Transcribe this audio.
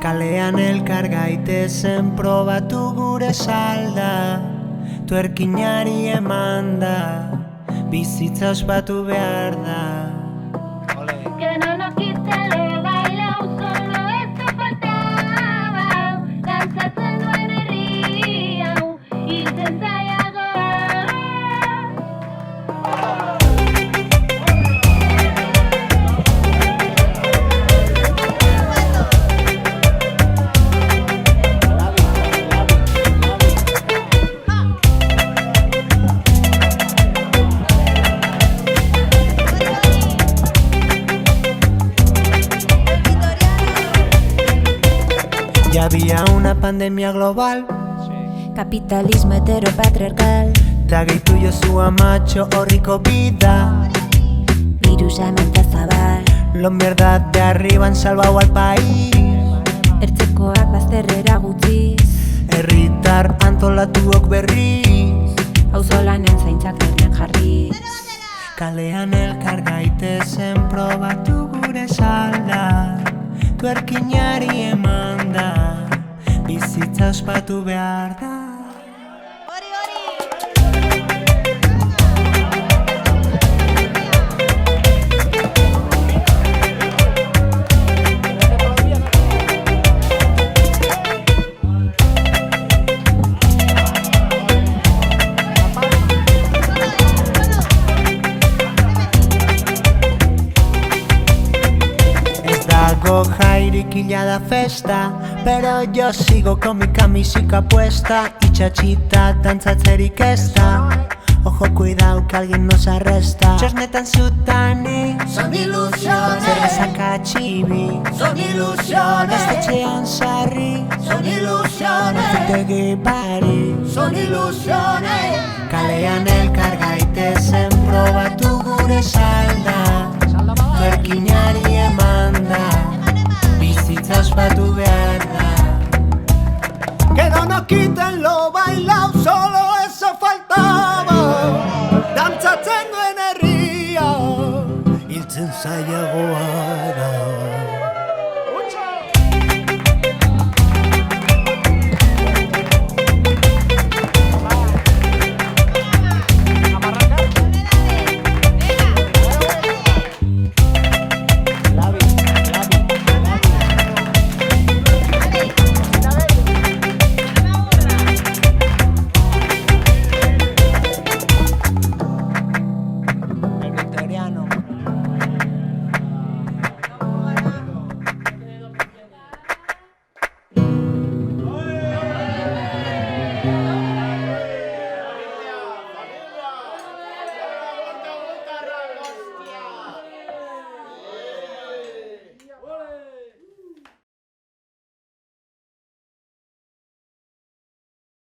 Kalean elkar gaitezen probatu gure salda, tuerkinari emanda, bizitza ospatu behar da. Que no nos quite lo bailao, solo esto faltaba. Danzatzen duen herri hau, hiltzen zaiago. Ya había una pandemia global, Kapitalismo heteropatriarkal, ta gehitu jozua macho horriko bida. virusa emantza zabal, Lo mierda de arriba han salvado al país. ertzekoak bazterrera gutxiz, Herritar antolatuok berriz, auzolanen zaintzak herrian jarriz. kalean elkar gaitezen probatu gure salda, tuerkinari emanda, bizitza ospatu behar da. Dago jairik hila da festa, pero yo sigo con mi camisica puesta, itxatxita dantzatzerik ez da. Ojo, cuidado que alguien nos arresta. Txosnetan zutani, Son ilusiones, zerrezaka txibi, son ilusiones, gaztetxean sarri, son ilusiones, tegi bari. son ilusiones. Kalean elkar gaitezen probatu gure salda, tuerkinari emanda, bizitza ospatu behar da. Que no nos quiten lo